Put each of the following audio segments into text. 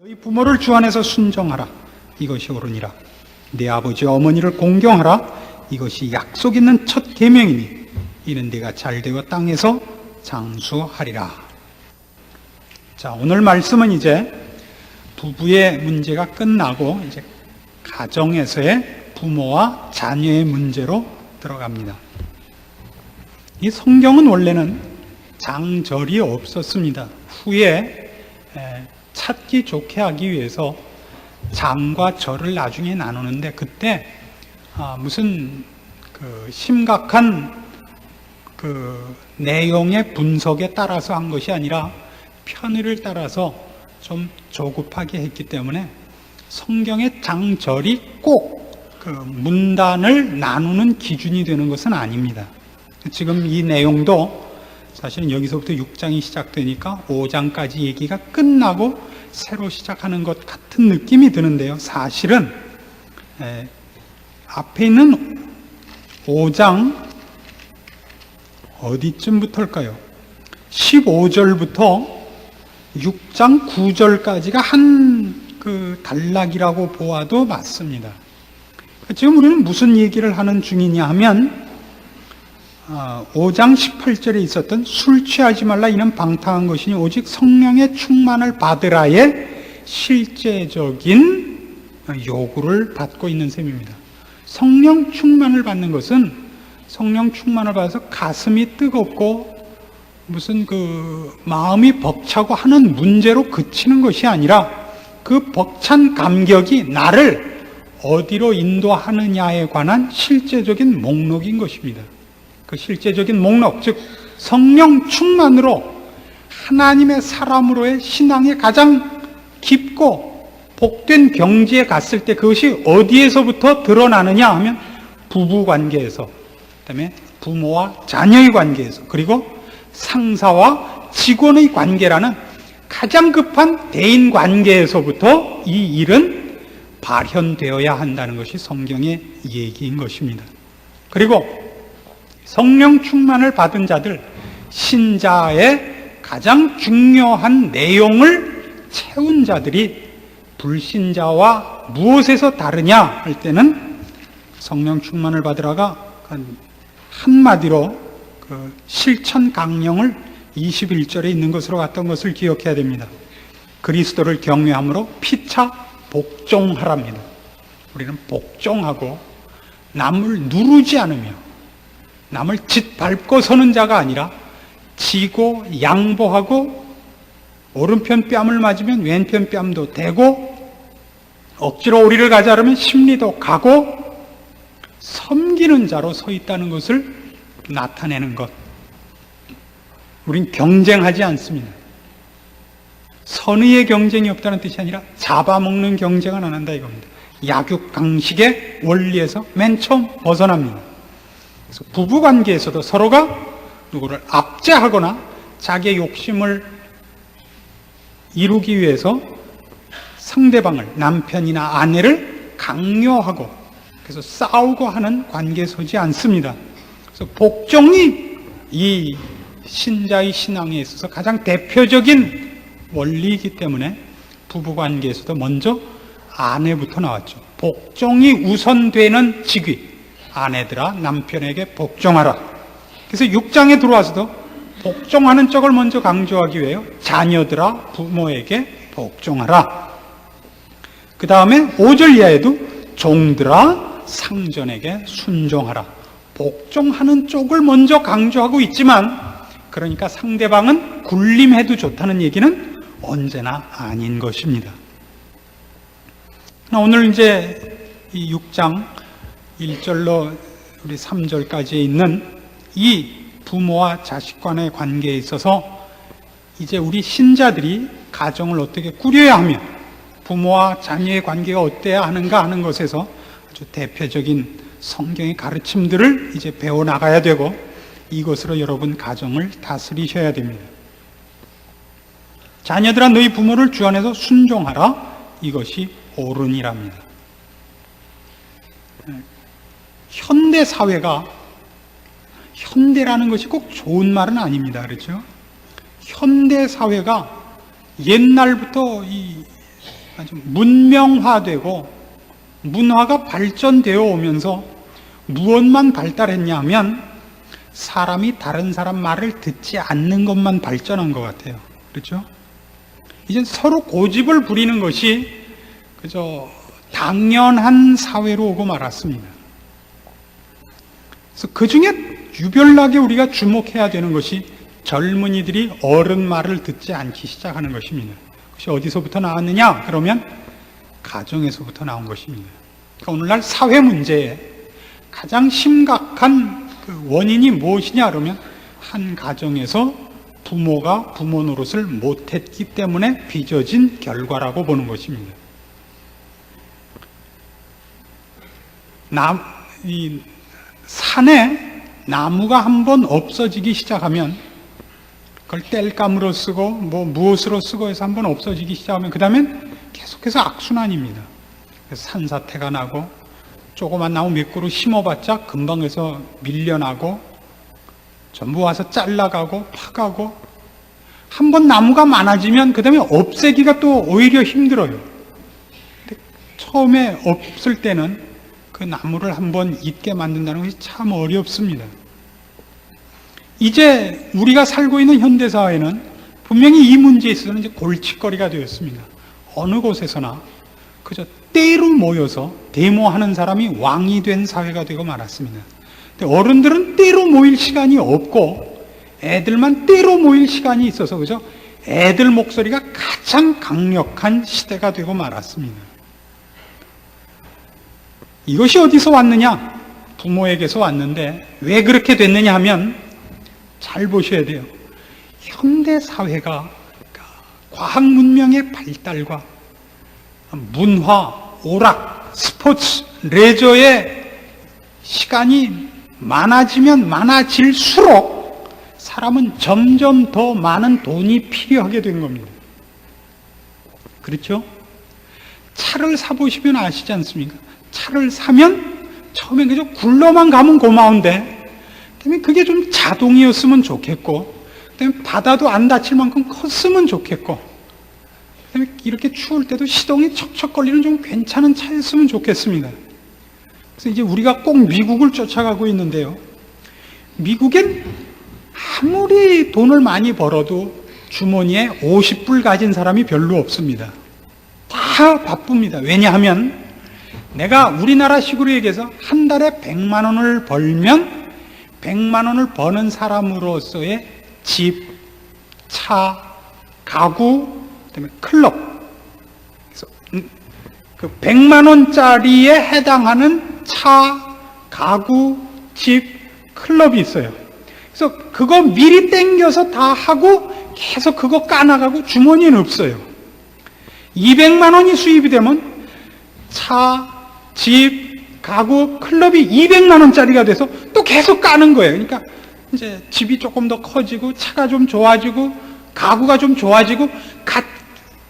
너희 부모를 주 안에서 순종하라. 이것이 옳으니라. 네 아버지 어머니를 공경하라. 이것이 약속 있는 첫 계명이니 이는 네가 잘되어 땅에서 장수하리라. 자, 오늘 말씀은 이제 부부의 문제가 끝나고 이제 가정에서의 부모와 자녀의 문제로 들어갑니다. 이 성경은 원래는 장절이 없었습니다. 후에 찾기 좋게 하기 위해서 장과 절을 나중에 나누는데, 그때 무슨 심각한 내용의 분석에 따라서 한 것이 아니라 편의를 따라서 좀 조급하게 했기 때문에 성경의 장절이 꼭 문단을 나누는 기준이 되는 것은 아닙니다. 지금 이 내용도 사실은 여기서부터 6장이 시작되니까 5장까지 얘기가 끝나고 새로 시작하는 것 같은 느낌이 드는데요. 사실은 앞에 있는 5장 어디쯤부터일까요? 15절부터 6장 9절까지가 한 단락이라고 보아도 맞습니다. 지금 우리는 무슨 얘기를 하는 중이냐 하면 5장 18절에 있었던 술 취하지 말라 이는 방탕한 것이니 오직 성령의 충만을 받으라의 실제적인 요구를 받고 있는 셈입니다. 성령 충만을 받는 것은 성령 충만을 받아서 가슴이 뜨겁고 무슨 마음이 벅차고 하는 문제로 그치는 것이 아니라 그 벅찬 감격이 나를 어디로 인도하느냐에 관한 실제적인 목록인 것입니다. 그 실제적인 목록, 즉 성령 충만으로 하나님의 사람으로의 신앙이 가장 깊고 복된 경지에 갔을 때 그것이 어디에서부터 드러나느냐 하면 부부관계에서, 그다음에 부모와 자녀의 관계에서, 그리고 상사와 직원의 관계라는 가장 급한 대인관계에서부터 이 일은 발현되어야 한다는 것이 성경의 얘기인 것입니다. 그리고 성령 충만을 받은 자들, 신자의 가장 중요한 내용을 채운 자들이 불신자와 무엇에서 다르냐 할 때는 성령 충만을 받으라가 한마디로 실천 강령을 21절에 있는 것으로 갔던 것을 기억해야 됩니다. 그리스도를 경외함으로 피차 복종하랍니다. 우리는 복종하고 남을 누르지 않으며 남을 짓밟고 서는 자가 아니라 지고 양보하고 오른편 뺨을 맞으면 왼편 뺨도 대고 억지로 오리를 가자르면 심리도 가고 섬기는 자로 서 있다는 것을 나타내는 것. 우린 경쟁하지 않습니다. 선의의 경쟁이 없다는 뜻이 아니라 잡아먹는 경쟁은 안 한다 이겁니다. 약육강식의 원리에서 맨 처음 벗어납니다. 그래서 부부관계에서도 서로가 누구를 압제하거나 자기의 욕심을 이루기 위해서 상대방을, 남편이나 아내를 강요하고 그래서 싸우고 하는 관계에 서지 않습니다. 그래서 복종이 이 신자의 신앙에 있어서 가장 대표적인 원리이기 때문에 부부관계에서도 먼저 아내부터 나왔죠. 복종이 우선되는 직위, 아내들아 남편에게 복종하라. 그래서 6장에 들어와서도 복종하는 쪽을 먼저 강조하기 위해 자녀들아 부모에게 복종하라. 그 다음에 5절 이하에도 종들아 상전에게 순종하라. 복종하는 쪽을 먼저 강조하고 있지만, 그러니까 상대방은 굴림해도 좋다는 얘기는 언제나 아닌 것입니다. 오늘 이제 이 6장 1절로 우리 3절까지 있는 이 부모와 자식 간의 관계에 있어서 이제 우리 신자들이 가정을 어떻게 꾸려야 하며 부모와 자녀의 관계가 어때야 하는가 하는 것에서 아주 대표적인 성경의 가르침들을 이제 배워나가야 되고, 이것으로 여러분 가정을 다스리셔야 됩니다. 자녀들아 너희 부모를 주 안에서 순종하라. 이것이 옳으니랍니다. 현대 사회가, 현대라는 것이 꼭 좋은 말은 아닙니다. 그렇죠? 현대 사회가 옛날부터 이 아주 문명화되고 문화가 발전되어 오면서 무엇만 발달했냐 하면 사람이 다른 사람 말을 듣지 않는 것만 발전한 것 같아요. 그렇죠? 이제 서로 고집을 부리는 것이 그저 당연한 사회로 오고 말았습니다. 그래서 그 중에 유별나게 우리가 주목해야 되는 것이 젊은이들이 어른 말을 듣지 않기 시작하는 것입니다. 그것이 어디서부터 나왔느냐? 그러면 가정에서부터 나온 것입니다. 그러니까 오늘날 사회 문제에 가장 심각한 그 원인이 무엇이냐? 그러면 한 가정에서 부모가 부모 노릇을 못했기 때문에 빚어진 결과라고 보는 것입니다. 이 산에 나무가 한번 없어지기 시작하면 그걸 땔감으로 쓰고 무엇으로 쓰고 해서 한번 없어지기 시작하면 그 다음엔 계속해서 악순환입니다. 그래서 산사태가 나고 조그만 나무 몇 그루 심어봤자 금방 해서 밀려나고 전부 와서 잘라가고 파가고 한번 나무가 많아지면 그 다음에 없애기가 또 오히려 힘들어요. 근데 처음에 없을 때는 그 나무를 한번 있게 만든다는 것이 참 어렵습니다. 이제 우리가 살고 있는 현대사회는 분명히 이 문제에 있어서는 이제 골칫거리가 되었습니다. 어느 곳에서나 그저 때로 모여서 데모하는 사람이 왕이 된 사회가 되고 말았습니다. 근데 어른들은 때로 모일 시간이 없고 애들만 때로 모일 시간이 있어서 그저 애들 목소리가 가장 강력한 시대가 되고 말았습니다. 이것이 어디서 왔느냐? 부모에게서 왔는데 왜 그렇게 됐느냐 하면 잘 보셔야 돼요. 현대 사회가 과학 문명의 발달과 문화, 오락, 스포츠, 레저의 시간이 많아지면 많아질수록 사람은 점점 더 많은 돈이 필요하게 된 겁니다. 그렇죠? 차를 사보시면 아시지 않습니까? 차를 사면 처음에 그저 굴러만 가면 고마운데 그다음에 그게 좀 자동이었으면 좋겠고 그다음에 바다도 안 다칠 만큼 컸으면 좋겠고 그다음에 이렇게 추울 때도 시동이 척척거리는 좀 괜찮은 차였으면 좋겠습니다. 그래서 이제 우리가 꼭 미국을 쫓아가고 있는데요. 미국엔 아무리 돈을 많이 벌어도 주머니에 50불 가진 사람이 별로 없습니다. 다 바쁩니다. 왜냐하면 내가 우리나라식으로 얘기해서 한 달에 100만 원을 벌면 100만 원을 버는 사람으로서의 집, 차, 가구, 그다음에 클럽. 그래서 그 100만 원짜리에 해당하는 차, 가구, 집, 클럽이 있어요. 그래서 그거 미리 땡겨서 다 하고 계속 그거 까나가고 주머니는 없어요. 200만 원이 수입이 되면 차, 집, 가구, 클럽이 200만 원짜리가 돼서 또 계속 까는 거예요. 그러니까 이제 집이 조금 더 커지고 차가 좀 좋아지고 가구가 좀 좋아지고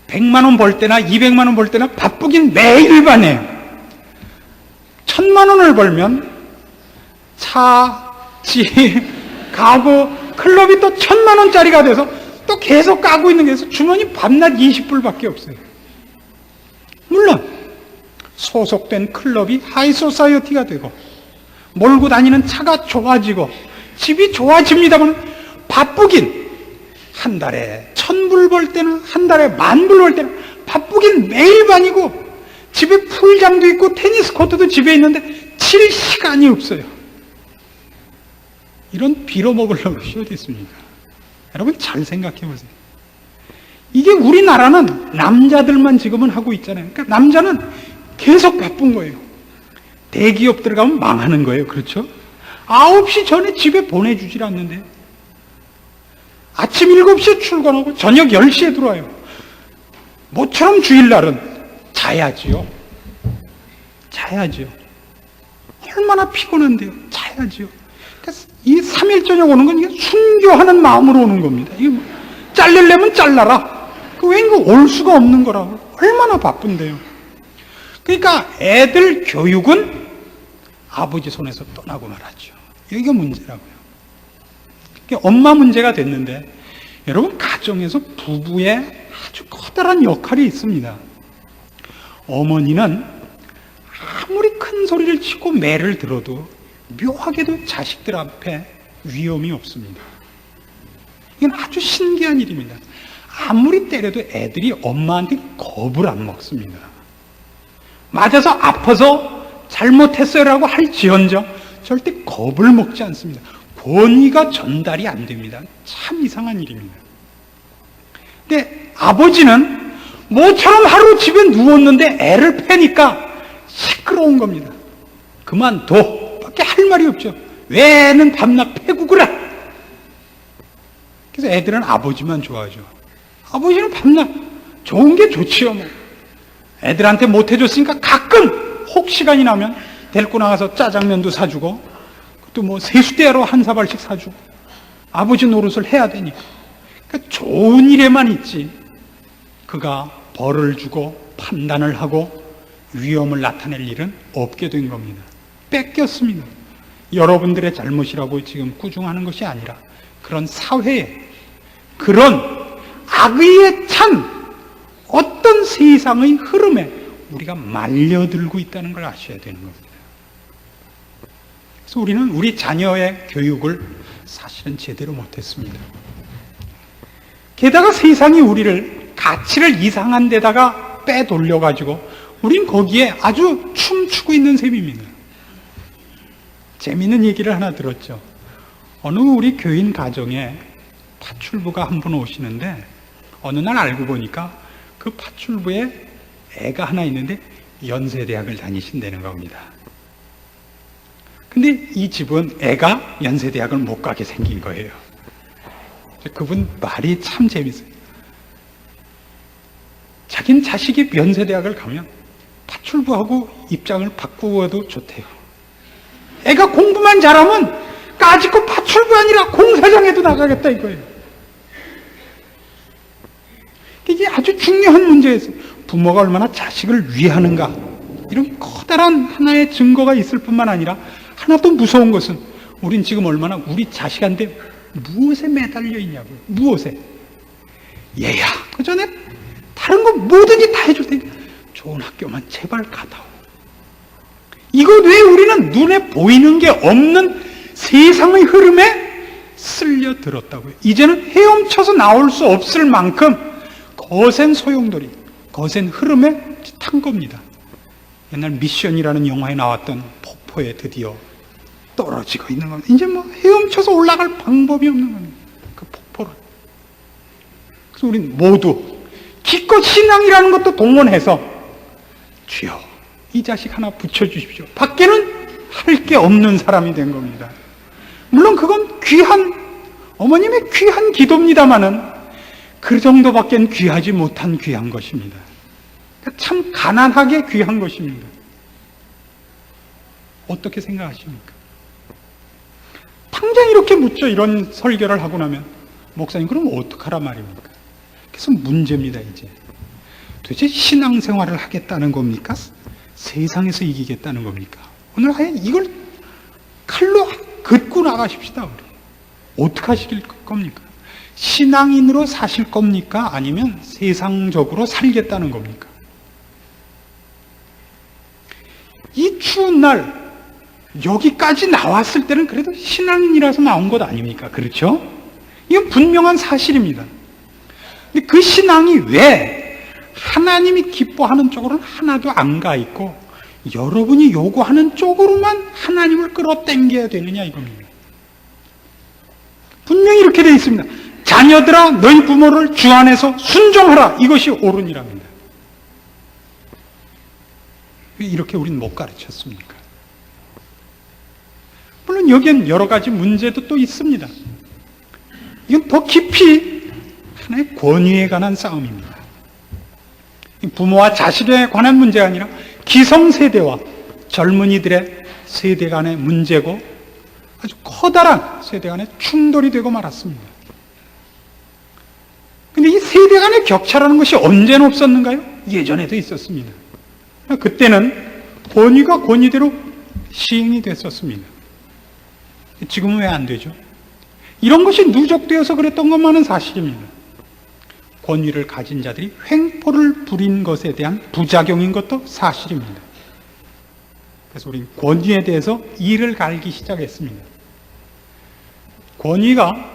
100만 원 벌 때나 200만 원 벌 때나 바쁘긴 매일 반해요. 1000만 원을 벌면 차, 집, 가구, 클럽이 또 1000만 원짜리가 돼서 또 계속 까고 있는 게 있어서 주머니 밤낮 20불밖에 없어요. 물론 소속된 클럽이 하이소사이어티가 되고 몰고 다니는 차가 좋아지고 집이 좋아집니다만 바쁘긴 한 달에 1000불 벌 때는 한 달에 10,000불 벌 때는 바쁘긴 매일 반이고 집에 풀장도 있고 테니스 코트도 집에 있는데 칠 시간이 없어요. 이런 빌어먹으려고 어디 있습니까? 여러분 잘 생각해 보세요. 이게 우리나라는 남자들만 지금은 하고 있잖아요. 그러니까 남자는 계속 바쁜 거예요. 대기업 들어가면 망하는 거예요. 그렇죠? 9시 전에 집에 보내주질 않는데 아침 7시에 출근하고 저녁 10시에 들어와요. 모처럼 주일날은 자야지요. 자야지요. 얼마나 피곤한데요. 자야지요. 그러니까 이 3일 저녁 오는 건 이게 순교하는 마음으로 오는 겁니다. 이거 잘리려면 잘라라. 그 왠가 올 수가 없는 거라고. 얼마나 바쁜데요. 그러니까 애들 교육은 아버지 손에서 떠나고 말았죠. 이게 문제라고요. 엄마 문제가 됐는데 여러분 가정에서 부부의 아주 커다란 역할이 있습니다. 어머니는 아무리 큰 소리를 치고 매를 들어도 묘하게도 자식들 앞에 위험이 없습니다. 이건 아주 신기한 일입니다. 아무리 때려도 애들이 엄마한테 겁을 안 먹습니다. 맞아서 아파서 잘못했어요라고 할지언정 절대 겁을 먹지 않습니다. 권위가 전달이 안 됩니다. 참 이상한 일입니다. 근데 아버지는 모처럼 하루 집에 누웠는데 애를 패니까 시끄러운 겁니다. 그만둬 밖에 할 말이 없죠. 왜 애는 밤낮 패고 그래? 그래서 애들은 아버지만 좋아하죠. 아버지는 밤낮 좋은 게 좋지요. 뭐. 애들한테 못 해줬으니까 가끔 혹 시간이 나면 데리고 나가서 짜장면도 사주고 또 뭐 세수대로 한 사발씩 사주고 아버지 노릇을 해야 되니까. 그러니까 좋은 일에만 있지 그가 벌을 주고 판단을 하고 위험을 나타낼 일은 없게 된 겁니다. 뺏겼습니다. 여러분들의 잘못이라고 지금 꾸중하는 것이 아니라 그런 사회에 그런 악의에 찬 어떤 세상의 흐름에 우리가 말려들고 있다는 걸 아셔야 되는 겁니다. 그래서 우리는 우리 자녀의 교육을 사실은 제대로 못했습니다. 게다가 세상이 우리를 가치를 이상한 데다가 빼돌려가지고 우린 거기에 아주 춤추고 있는 셈입니다. 재미있는 얘기를 하나 들었죠. 어느 우리 교인 가정에 파출부가 한 분 오시는데 어느 날 알고 보니까 그 파출부에 애가 하나 있는데 연세대학을 다니신다는 겁니다. 근데 이 집은 애가 연세대학을 못 가게 생긴 거예요. 그분 말이 참 재밌어요. 자기는 자식이 연세대학을 가면 파출부하고 입장을 바꾸어도 좋대요. 애가 공부만 잘하면 까짓거 파출부 아니라 공사장에도 나가겠다 이거예요. 이게 아주 중요한 문제에서 부모가 얼마나 자식을 위하는가 이런 커다란 하나의 증거가 있을 뿐만 아니라 하나 또 무서운 것은 우린 지금 얼마나 우리 자식한테 무엇에 매달려 있냐고요. 무엇에. 얘야 그 전에 다른 거 뭐든지 다 해줄 테니까 좋은 학교만 제발 가다오. 이거 왜 우리는 눈에 보이는 게 없는 세상의 흐름에 쓸려들었다고요. 이제는 헤엄쳐서 나올 수 없을 만큼 거센 소용돌이, 거센 흐름에 탄 겁니다. 옛날 미션이라는 영화에 나왔던 폭포에 드디어 떨어지고 있는 겁니다. 이제 뭐 헤엄쳐서 올라갈 방법이 없는 겁니다. 그 폭포를. 그래서 우린 모두 기껏 신앙이라는 것도 동원해서 주여 이 자식 하나 붙여주십시오. 밖에는 할 게 없는 사람이 된 겁니다. 물론 그건 귀한 어머님의 귀한 기도입니다마는 그 정도밖엔 귀하지 못한 귀한 것입니다. 참 가난하게 귀한 것입니다. 어떻게 생각하십니까? 당장 이렇게 묻죠. 이런 설교를 하고 나면 목사님 그럼 어떡하라 말입니까? 그래서 문제입니다. 이제 도대체 신앙생활을 하겠다는 겁니까? 세상에서 이기겠다는 겁니까? 오늘 하여 이걸 칼로 긋고 나가십시다. 우리. 어떻게 하실 겁니까? 신앙인으로 사실 겁니까? 아니면 세상적으로 살겠다는 겁니까? 이 추운 날 여기까지 나왔을 때는 그래도 신앙인이라서 나온 것 아닙니까? 그렇죠? 이건 분명한 사실입니다. 근데 그 신앙이 왜 하나님이 기뻐하는 쪽으로는 하나도 안 가 있고 여러분이 요구하는 쪽으로만 하나님을 끌어당겨야 되느냐 이겁니다. 분명히 이렇게 되어 있습니다. 자녀들아 너희 부모를 주 안에서 순종하라. 이것이 옳으니랍니다. 왜 이렇게 우리는 못 가르쳤습니까? 물론 여기엔 여러 가지 문제도 또 있습니다. 이건 더 깊이 하나의 권위에 관한 싸움입니다. 부모와 자식에 관한 문제가 아니라 기성세대와 젊은이들의 세대 간의 문제고 아주 커다란 세대 간의 충돌이 되고 말았습니다. 근데 이 세대 간의 격차라는 것이 언제는 없었는가요? 예전에도 있었습니다. 그때는 권위가 권위대로 시행이 됐었습니다. 지금은 왜 안 되죠? 이런 것이 누적되어서 그랬던 것만은 사실입니다. 권위를 가진 자들이 횡포를 부린 것에 대한 부작용인 것도 사실입니다. 그래서 우리 권위에 대해서 이를 갈기 시작했습니다. 권위가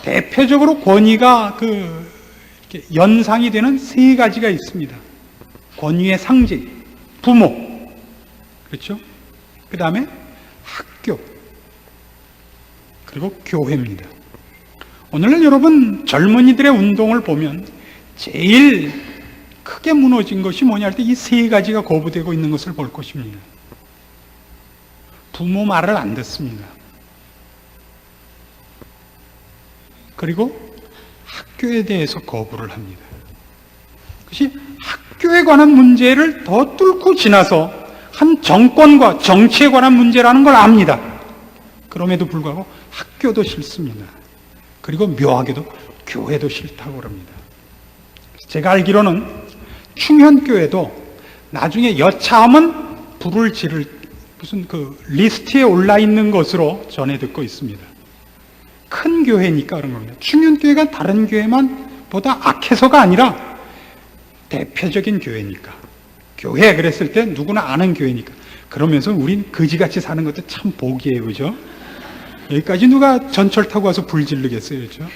대표적으로 권위가 이렇게 연상이 되는 세 가지가 있습니다. 권위의 상징, 부모, 그렇죠? 그 다음에 학교, 그리고 교회입니다. 오늘날 여러분 젊은이들의 운동을 보면 제일 크게 무너진 것이 뭐냐 할 때 이 세 가지가 거부되고 있는 것을 볼 것입니다. 부모 말을 안 듣습니다. 그리고 학교에 대해서 거부를 합니다. 그것이 학교에 관한 문제를 더 뚫고 지나서 한 정권과 정치에 관한 문제라는 걸 압니다. 그럼에도 불구하고 학교도 싫습니다. 그리고 묘하게도 교회도 싫다고 그럽니다. 제가 알기로는 충현교회도 나중에 여차하면 불을 지를 무슨 리스트에 올라 있는 것으로 전해 듣고 있습니다. 큰 교회니까 그런 겁니다. 충현교회가 다른 교회만 보다 악해서가 아니라 대표적인 교회니까. 교회 그랬을 때 누구나 아는 교회니까. 그러면서 우린 거지같이 사는 것도 참 복이에요, 그죠? 여기까지 누가 전철 타고 와서 불 지르겠어요, 그렇죠?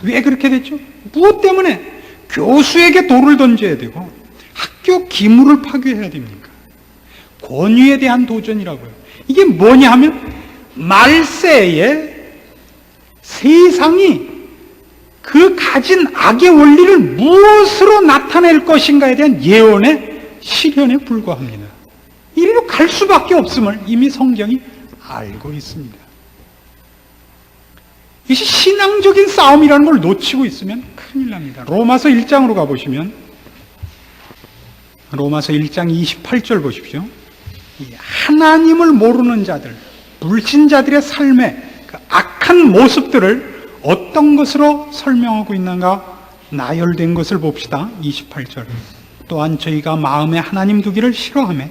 왜 그렇게 됐죠? 무엇 때문에? 교수에게 돌을 던져야 되고 학교 기물을 파괴해야 됩니까? 권위에 대한 도전이라고요. 이게 뭐냐 하면 말세에 세상이 그 가진 악의 원리를 무엇으로 나타낼 것인가에 대한 예언의 실현에 불과합니다. 이리로 갈 수밖에 없음을 이미 성경이 알고 있습니다. 이것이 신앙적인 싸움이라는 걸 놓치고 있으면 큰일 납니다. 로마서 1장으로 가보시면 로마서 1장 28절 보십시오. 하나님을 모르는 자들, 불신자들의 삶의 그 악한 모습들을 어떤 것으로 설명하고 있는가 나열된 것을 봅시다. 28절. 또한 저희가 마음에 하나님 두기를 싫어하며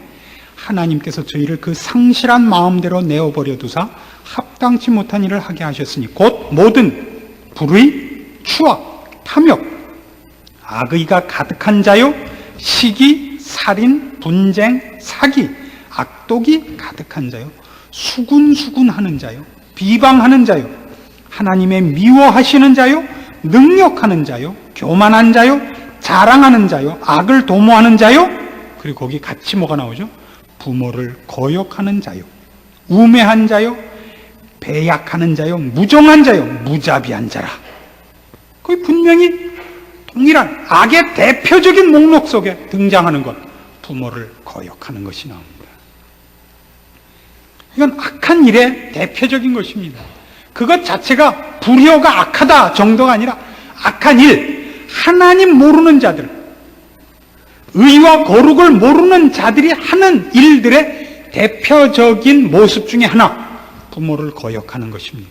하나님께서 저희를 그 상실한 마음대로 내어버려 두사 합당치 못한 일을 하게 하셨으니 곧 모든 불의, 추악, 탐욕, 악의가 가득한 자요, 시기, 살인, 분쟁, 사기, 악독이 가득한 자요, 수군수군하는 자요, 비방하는 자요, 하나님의 미워하시는 자요, 능력하는 자요, 교만한 자요, 자랑하는 자요, 악을 도모하는 자요, 그리고 거기 같이 뭐가 나오죠? 부모를 거역하는 자요, 우매한 자요, 배약하는 자요, 무정한 자요, 무자비한 자라. 거기 분명히 동일한 악의 대표적인 목록 속에 등장하는 것, 부모를 거역하는 것이 나옵니다. 이건 악한 일의 대표적인 것입니다. 그것 자체가 불효가 악하다 정도가 아니라 악한 일, 하나님 모르는 자들, 의와 거룩을 모르는 자들이 하는 일들의 대표적인 모습 중에 하나, 부모를 거역하는 것입니다.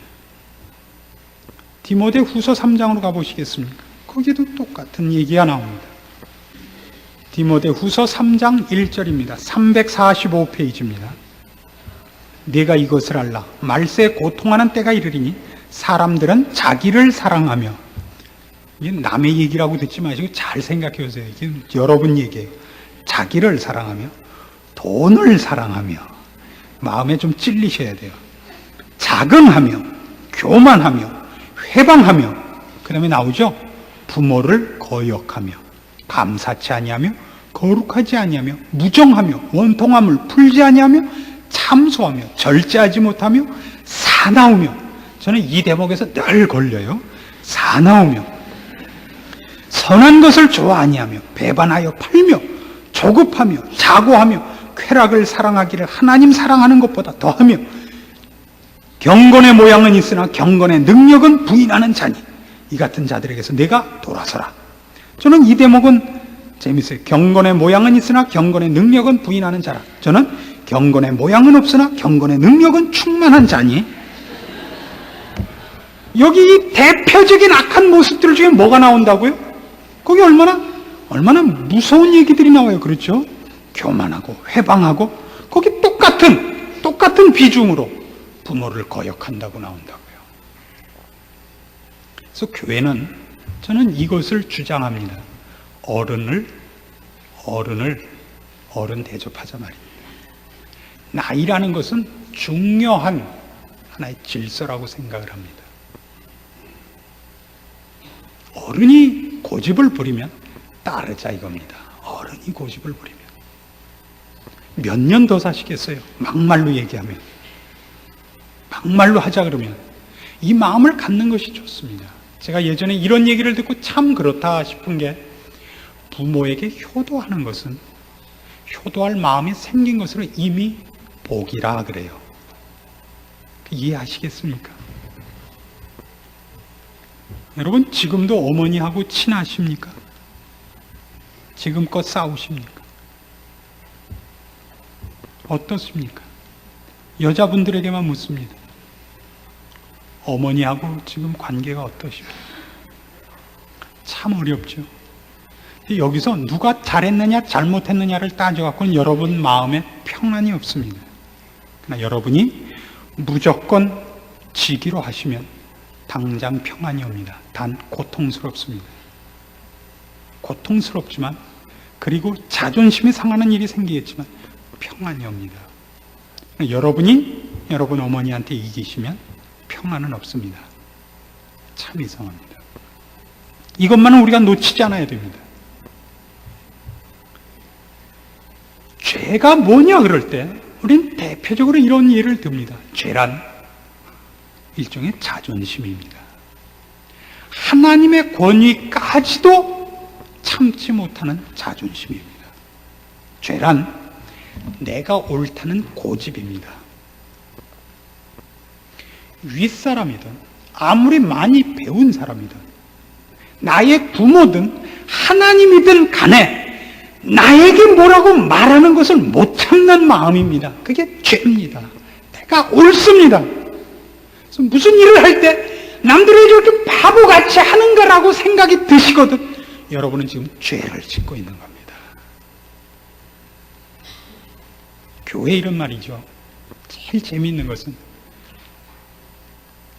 디모데 후서 3장으로 가보시겠습니까? 거기도 똑같은 얘기가 나옵니다. 디모데 후서 3장 1절입니다. 345페이지입니다. 네가 이것을 알라. 말세에 고통하는 때가 이르리니 사람들은 자기를 사랑하며, 이게 남의 얘기라고 듣지 마시고 잘 생각해 보세요. 이게 여러분 얘기예요. 자기를 사랑하며, 돈을 사랑하며, 마음에 좀 찔리셔야 돼요. 자긍하며, 교만하며, 회방하며, 그 다음에 나오죠? 부모를 거역하며, 감사치 아니하며, 거룩하지 아니하며, 무정하며, 원통함을 풀지 아니하며, 참소하며, 절제하지 못하며, 사나우며. 저는 이 대목에서 늘 걸려요. 사나우며, 선한 것을 좋아 아니하며, 배반하여 팔며, 조급하며, 자고하며, 쾌락을 사랑하기를 하나님 사랑하는 것보다 더하며, 경건의 모양은 있으나 경건의 능력은 부인하는 자니 이 같은 자들에게서 내가 돌아서라. 저는 이 대목은 재밌어요. 경건의 모양은 있으나 경건의 능력은 부인하는 자라. 저는 경건의 모양은 없으나 경건의 능력은 충만한 자니. 여기 이 대표적인 악한 모습들 중에 뭐가 나온다고요? 거기 얼마나 무서운 얘기들이 나와요. 그렇죠? 교만하고 회방하고, 거기 똑같은 비중으로 부모를 거역한다고 나온다고요. 그래서 교회는 저는 이것을 주장합니다. 어른 대접하자 말입니다. 나이라는 것은 중요한 하나의 질서라고 생각을 합니다. 어른이 고집을 부리면 따르자 이겁니다. 어른이 고집을 부리면 몇 년 더 사시겠어요? 막말로 얘기하면, 막말로 하자 그러면 이 마음을 갖는 것이 좋습니다. 제가 예전에 이런 얘기를 듣고 참 그렇다 싶은 게, 부모에게 효도하는 것은 효도할 마음이 생긴 것으로 이미 복이라 그래요. 이해하시겠습니까? 여러분, 지금도 어머니하고 친하십니까? 지금껏 싸우십니까? 어떻습니까? 여자분들에게만 묻습니다. 어머니하고 지금 관계가 어떠십니까? 참 어렵죠. 여기서 누가 잘했느냐 잘못했느냐를 따져갖고는 여러분 마음에 평안이 없습니다. 그러나 여러분이 무조건 지기로 하시면 당장 평안이 옵니다. 단 고통스럽습니다. 고통스럽지만, 그리고 자존심이 상하는 일이 생기겠지만 평안이 옵니다. 여러분이 여러분 어머니한테 이기시면 평안은 없습니다. 참 이상합니다. 이것만은 우리가 놓치지 않아야 됩니다. 죄가 뭐냐 그럴 때 우린 대표적으로 이런 예를 듭니다. 죄란 일종의 자존심입니다. 하나님의 권위까지도 참지 못하는 자존심입니다. 죄란 내가 옳다는 고집입니다. 윗사람이든 아무리 많이 배운 사람이든 나의 부모든 하나님이든 간에 나에게 뭐라고 말하는 것을 못 참는 마음입니다. 그게 죄입니다. 내가 옳습니다. 그래서 무슨 일을 할 때 남들이 저렇게 바보같이 하는 거라고 생각이 드시거든 여러분은 지금 죄를 짓고 있는 겁니다. 교회 이런 말이죠. 제일 재미있는 것은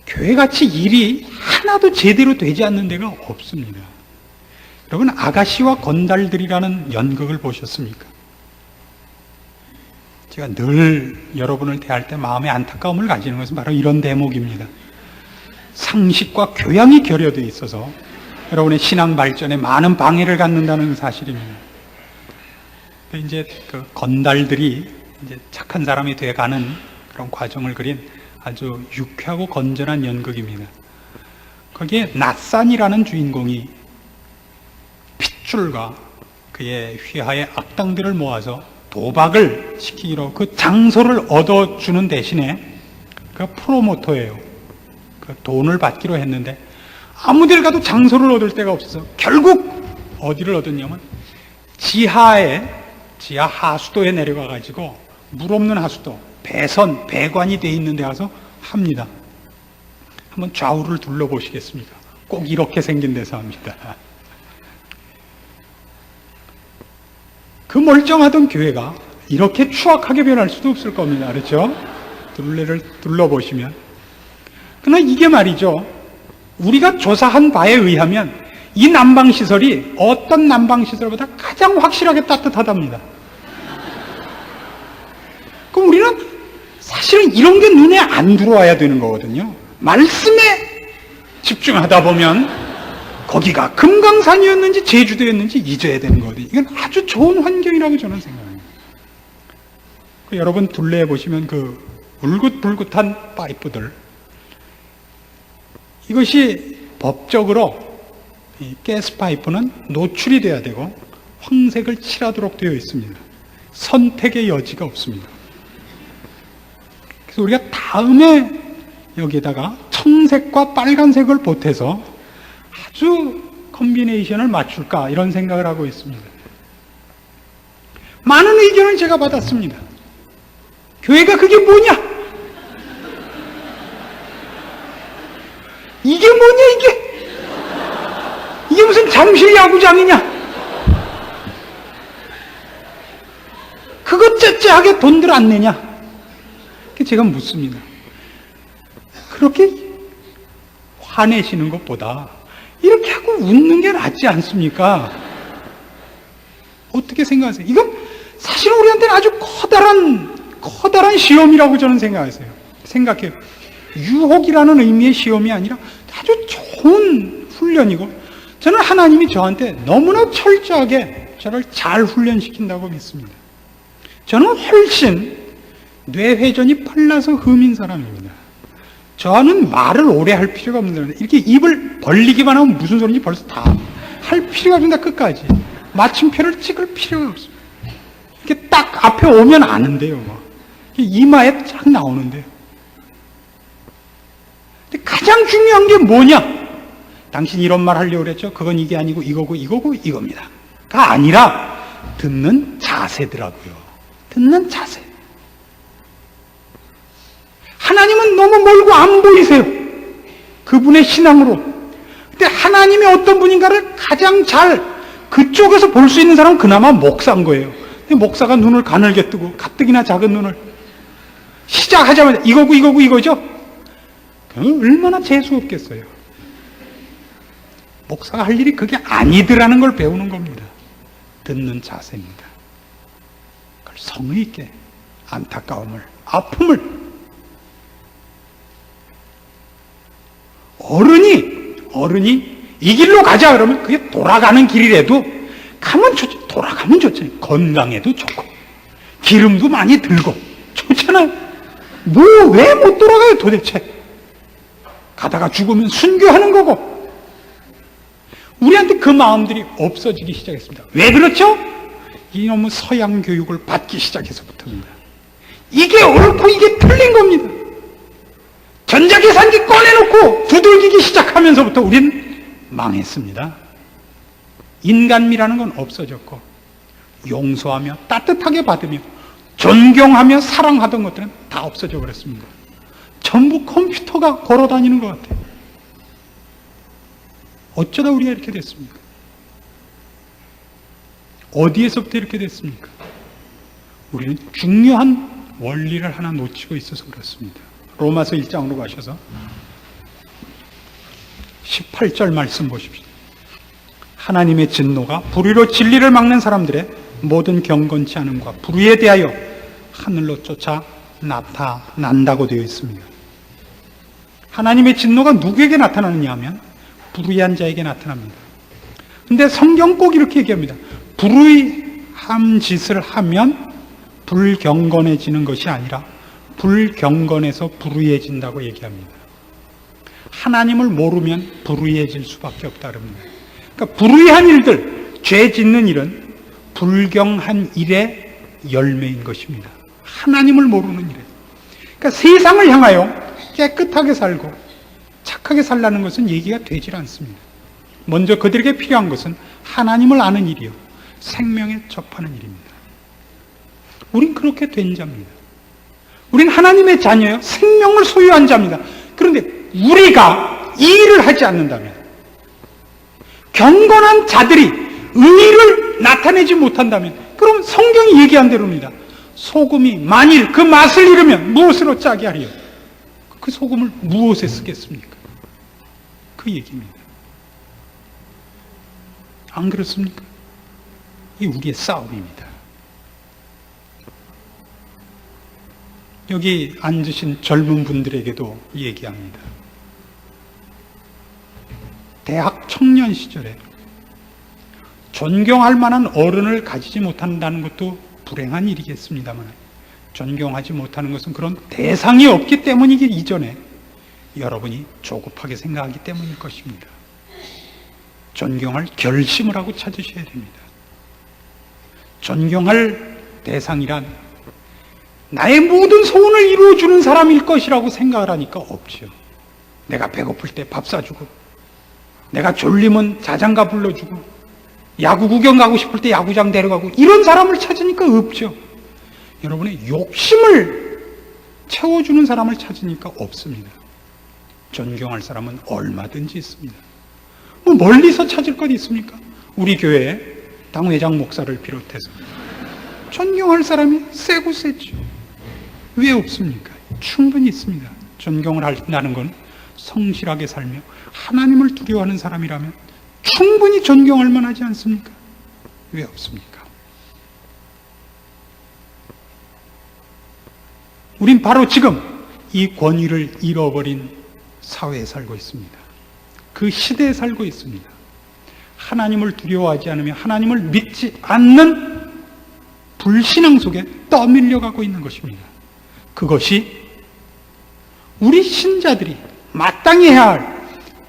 교회같이 일이 하나도 제대로 되지 않는 데가 없습니다. 여러분, 아가씨와 건달들이라는 연극을 보셨습니까? 제가 늘 여러분을 대할 때 마음의 안타까움을 가지는 것은 바로 이런 대목입니다. 상식과 교양이 결여되어 있어서 여러분의 신앙 발전에 많은 방해를 갖는다는 사실입니다. 이제 그 건달들이 이제 착한 사람이 돼가는 그런 과정을 그린 아주 유쾌하고 건전한 연극입니다. 거기에 낫산이라는 주인공이 핏줄과 그의 휘하의 악당들을 모아서 도박을 시키기로 그 장소를 얻어주는 대신에 그 프로모터예요. 그 돈을 받기로 했는데 아무 데를 가도 장소를 얻을 데가 없어서 결국 어디를 얻었냐면 지하 하수도에 내려가 가지고 물 없는 하수도, 배관이 돼 있는 데 가서 합니다. 한번 좌우를 둘러보시겠습니까? 꼭 이렇게 생긴 데서 합니다. 그 멀쩡하던 교회가 이렇게 추악하게 변할 수도 없을 겁니다. 그렇죠? 둘레를 둘러보시면. 그러나 이게 말이죠. 우리가 조사한 바에 의하면 이 난방시설이 어떤 난방시설보다 가장 확실하게 따뜻하답니다. 그럼 우리는 사실은 이런 게 눈에 안 들어와야 되는 거거든요. 말씀에 집중하다 보면 거기가 금강산이었는지 제주도였는지 잊어야 되는 거거든요. 이건 아주 좋은 환경이라고 저는 생각합니다. 여러분 둘레에 보시면 그 울긋불긋한 파이프들, 이것이 법적으로 이 가스 파이프는 노출이 돼야 되고 황색을 칠하도록 되어 있습니다. 선택의 여지가 없습니다. 그래서 우리가 다음에 여기에다가 청색과 빨간색을 보태서 아주 컨비네이션을 맞출까 이런 생각을 하고 있습니다. 많은 의견을 제가 받았습니다. 교회가 그게 뭐냐? 이게 뭐냐 이게? 이게 무슨 잠실 야구장이냐? 그것 째째하게 돈들 안 내냐? 제가 묻습니다. 그렇게 화내시는 것보다 이렇게 하고 웃는 게 낫지 않습니까? 어떻게 생각하세요? 이건 사실은 우리한테는 아주 커다란 시험이라고 저는 생각해요. 유혹이라는 의미의 시험이 아니라 아주 좋은 훈련이고, 저는 하나님이 저한테 너무나 철저하게 저를 잘 훈련시킨다고 믿습니다. 저는 훨씬 뇌회전이 빨라서 흠인 사람입니다. 저는 말을 오래 할 필요가 없는 사람입니다. 이렇게 입을 벌리기만 하면 무슨 소리인지 벌써 다 할 필요가 없습니다. 끝까지 마침표를 찍을 필요가 없습니다. 이렇게 딱 앞에 오면 아는데요. 이마에 쫙 나오는데요. 근데 가장 중요한 게 뭐냐? 당신 이런 말 하려고 그랬죠? 그건 이게 아니고 이거고 이겁니다. 가 아니라 듣는 자세더라고요. 듣는 자세. 하나님은 너무 멀고 안 보이세요. 그분의 신앙으로. 근데 하나님이 어떤 분인가를 가장 잘 그쪽에서 볼 수 있는 사람은 그나마 목사인 거예요. 근데 목사가 눈을 가늘게 뜨고 가뜩이나 작은 눈을 시작하자마자 이거고 이거죠? 그럼 얼마나 재수 없겠어요. 목사가 할 일이 그게 아니더라는 걸 배우는 겁니다. 듣는 자세입니다. 그걸 성의 있게 안타까움을, 아픔을, 어른이 이 길로 가자 그러면 그게 돌아가는 길이라도 가면 좋죠. 돌아가면 좋잖아요. 건강에도 좋고 기름도 많이 들고 좋잖아요. 왜 못 돌아가요 도대체? 가다가 죽으면 순교하는 거고. 우리한테 그 마음들이 없어지기 시작했습니다. 왜 그렇죠? 이놈의 서양 교육을 받기 시작해서부터입니다. 이게 옳고 이게 틀린 겁니다. 전자계산기 꺼내놓고 두들기기 시작하면서부터 우리는 망했습니다. 인간미라는 건 없어졌고, 용서하며 따뜻하게 받으며 존경하며 사랑하던 것들은 다 없어져 버렸습니다. 전부 컴퓨터가 걸어다니는 것 같아요. 어쩌다 우리가 이렇게 됐습니까? 어디에서부터 이렇게 됐습니까? 우리는 중요한 원리를 하나 놓치고 있어서 그렇습니다. 로마서 1장으로 가셔서 18절 말씀 보십시오. 하나님의 진노가 불의로 진리를 막는 사람들의 모든 경건치 않음과 불의에 대하여 하늘로 쫓아 나타난다고 되어 있습니다. 하나님의 진노가 누구에게 나타나느냐 하면 불의한 자에게 나타납니다. 근데 성경 꼭 이렇게 얘기합니다. 불의한 짓을 하면 불경건해지는 것이 아니라 불경건해서 불의해진다고 얘기합니다. 하나님을 모르면 불의해질 수밖에 없다 그럽니다. 그러니까 불의한 일들, 죄 짓는 일은 불경한 일의 열매인 것입니다. 하나님을 모르는 일에. 그러니까 세상을 향하여 깨끗하게 살고 착하게 살라는 것은 얘기가 되질 않습니다. 먼저 그들에게 필요한 것은 하나님을 아는 일이요, 생명에 접하는 일입니다. 우린 그렇게 된 자입니다. 우린 하나님의 자녀요, 생명을 소유한 자입니다. 그런데 우리가 이 일을 하지 않는다면, 경건한 자들이 의를 나타내지 못한다면, 그럼 성경이 얘기한 대로입니다. 소금이 만일 그 맛을 잃으면 무엇으로 짜게 하리요? 그 소금을 무엇에 쓰겠습니까? 그 얘기입니다. 안 그렇습니까? 이게 우리의 싸움입니다. 여기 앉으신 젊은 분들에게도 얘기합니다. 대학 청년 시절에 존경할 만한 어른을 가지지 못한다는 것도 불행한 일이겠습니다만, 존경하지 못하는 것은 그런 대상이 없기 때문이기 이전에 여러분이 조급하게 생각하기 때문일 것입니다. 존경할 결심을 하고 찾으셔야 됩니다. 존경할 대상이란 나의 모든 소원을 이루어주는 사람일 것이라고 생각을 하니까 없죠. 내가 배고플 때 밥 사주고, 내가 졸리면 자장가 불러주고, 야구 구경 가고 싶을 때 야구장 데려가고, 이런 사람을 찾으니까 없죠. 여러분의 욕심을 채워주는 사람을 찾으니까 없습니다. 존경할 사람은 얼마든지 있습니다. 뭐 멀리서 찾을 것 있습니까? 우리 교회에 당회장 목사를 비롯해서 존경할 사람이 세고 세죠. 왜 없습니까? 충분히 있습니다. 존경을 한다는 건 성실하게 살며 하나님을 두려워하는 사람이라면 충분히 존경할 만하지 않습니까? 왜 없습니까? 우린 바로 지금 이 권위를 잃어버린 사회에 살고 있습니다. 그 시대에 살고 있습니다. 하나님을 두려워하지 않으며 하나님을 믿지 않는 불신앙 속에 떠밀려가고 있는 것입니다. 그것이 우리 신자들이 마땅히 해야 할,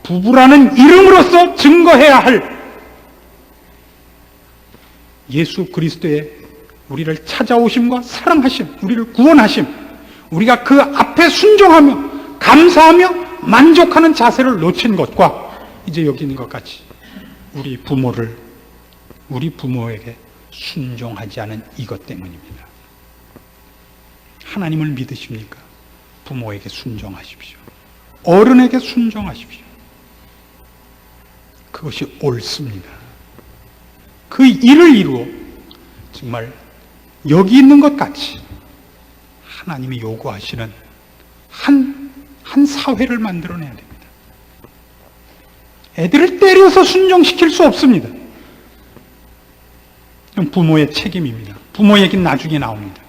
부부라는 이름으로서 증거해야 할 예수 그리스도의 우리를 찾아오심과 사랑하심, 우리를 구원하심, 우리가 그 앞에 순종하며 감사하며 만족하는 자세를 놓친 것과 이제 여기 있는 것 같이 우리 부모에게 순종하지 않은 이것 때문입니다. 하나님을 믿으십니까? 부모에게 순종하십시오. 어른에게 순종하십시오. 그것이 옳습니다. 그 일을 이루어 정말 여기 있는 것 같이 하나님이 요구하시는 한 사회를 만들어내야 됩니다. 애들을 때려서 순종시킬 수 없습니다. 부모의 책임입니다. 부모 얘기는 나중에 나옵니다.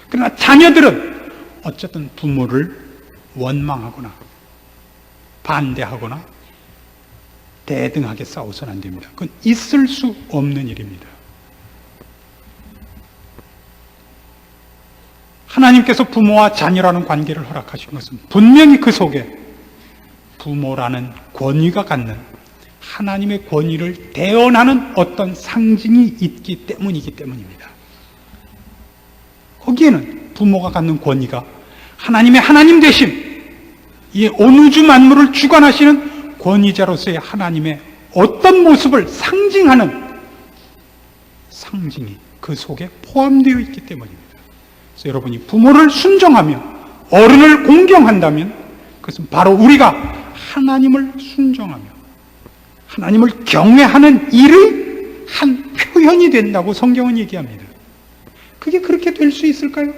그러나 자녀들은 어쨌든 부모를 원망하거나 반대하거나 대등하게 싸워서는 안 됩니다. 그건 있을 수 없는 일입니다. 하나님께서 부모와 자녀라는 관계를 허락하신 것은 분명히 그 속에 부모라는 권위가 갖는 하나님의 권위를 대언하는 어떤 상징이 있기 때문이기 때문입니다. 거기에는 부모가 갖는 권위가 하나님의 하나님 되심, 이 온 우주 만물을 주관하시는 권위자로서의 하나님의 어떤 모습을 상징하는 상징이 그 속에 포함되어 있기 때문입니다. 그래서 여러분이 부모를 순종하며 어른을 공경한다면 그것은 바로 우리가 하나님을 순종하며 하나님을 경외하는 일의 한 표현이 된다고 성경은 얘기합니다. 그게 그렇게 될 수 있을까요?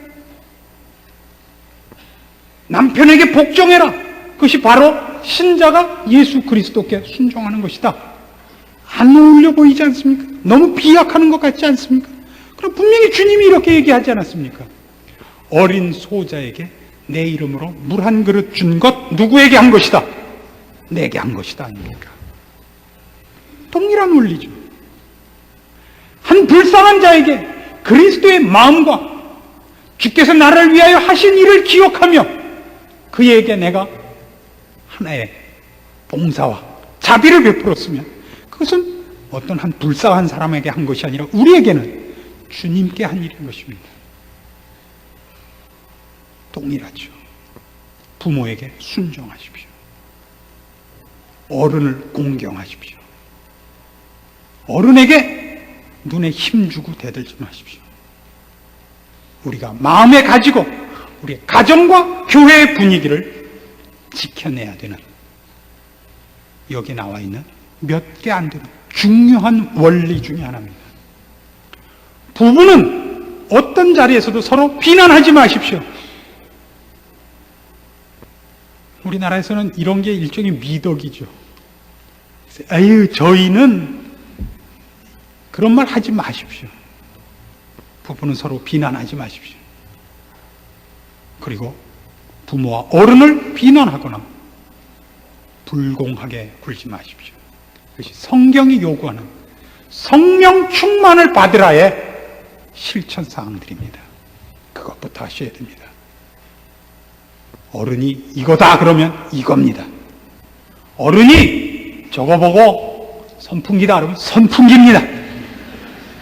남편에게 복종해라. 그것이 바로 신자가 예수 그리스도께 순종하는 것이다. 안 어울려 보이지 않습니까? 너무 비약하는 것 같지 않습니까? 그럼 분명히 주님이 이렇게 얘기하지 않았습니까? 어린 소자에게 내 이름으로 물 한 그릇 준 것 누구에게 한 것이다? 내게 한 것이다 아닙니까? 동일한 원리죠. 한 불쌍한 자에게 그리스도의 마음과 주께서 나를 위하여 하신 일을 기억하며 그에게 내가 하나의 봉사와 자비를 베풀었으면 그것은 어떤 한 불쌍한 사람에게 한 것이 아니라 우리에게는 주님께 한 일인 것입니다. 동일하죠. 부모에게 순종하십시오. 어른을 공경하십시오. 어른에게 눈에 힘주고 대들지 마십시오. 우리가 마음에 가지고 우리의 가정과 교회의 분위기를 지켜내야 되는 여기 나와 있는 몇 개 안 되는 중요한 원리 중에 하나입니다. 부부는 어떤 자리에서도 서로 비난하지 마십시오. 우리나라에서는 이런 게 일종의 미덕이죠. 아유, 저희는 그런 말 하지 마십시오. 부부는 서로 비난하지 마십시오. 그리고 부모와 어른을 비난하거나 불공하게 굴지 마십시오. 그것이 성경이 요구하는 성령 충만을 받으라의 실천 사항들입니다. 그것부터 하셔야 됩니다. 어른이 이거다 그러면 이겁니다. 어른이 저거 보고 선풍기다 그러면 선풍기입니다.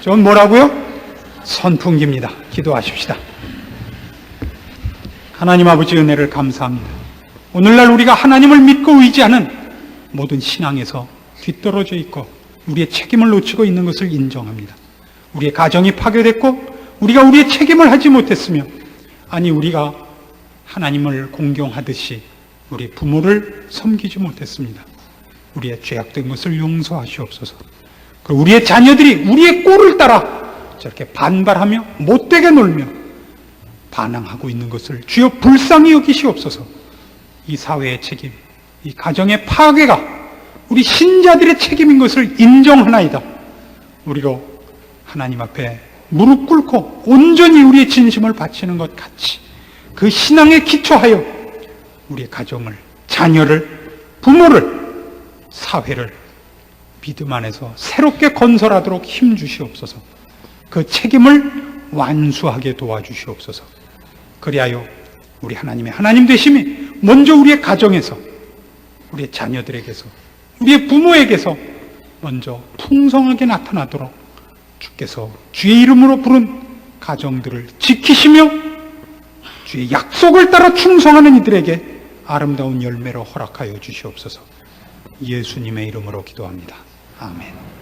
전 뭐라고요? 선풍기입니다. 기도하십시다. 하나님 아버지 은혜를 감사합니다. 오늘날 우리가 하나님을 믿고 의지하는 모든 신앙에서 뒤떨어져 있고 우리의 책임을 놓치고 있는 것을 인정합니다. 우리의 가정이 파괴됐고 우리가 우리의 책임을 하지 못했으며 아니 우리가 하나님을 공경하듯이 우리 부모를 섬기지 못했습니다. 우리의 죄악된 것을 용서하시옵소서. 그리고 우리의 자녀들이 우리의 꼴을 따라 저렇게 반발하며 못되게 놀며 반항하고 있는 것을 주여 불쌍히 여기시옵소서. 이 사회의 책임, 이 가정의 파괴가 우리 신자들의 책임인 것을 인정하나이다. 우리로 하나님 앞에 무릎 꿇고 온전히 우리의 진심을 바치는 것 같이 그 신앙에 기초하여 우리의 가정을, 자녀를, 부모를, 사회를 믿음 안에서 새롭게 건설하도록 힘 주시옵소서. 그 책임을 완수하게 도와주시옵소서. 그리하여 우리 하나님의 하나님 되심이 먼저 우리의 가정에서, 우리의 자녀들에게서, 우리의 부모에게서 먼저 풍성하게 나타나도록 주께서 주의 이름으로 부른 가정들을 지키시며 주의 약속을 따라 충성하는 이들에게 아름다운 열매로 허락하여 주시옵소서. 예수님의 이름으로 기도합니다. 아멘.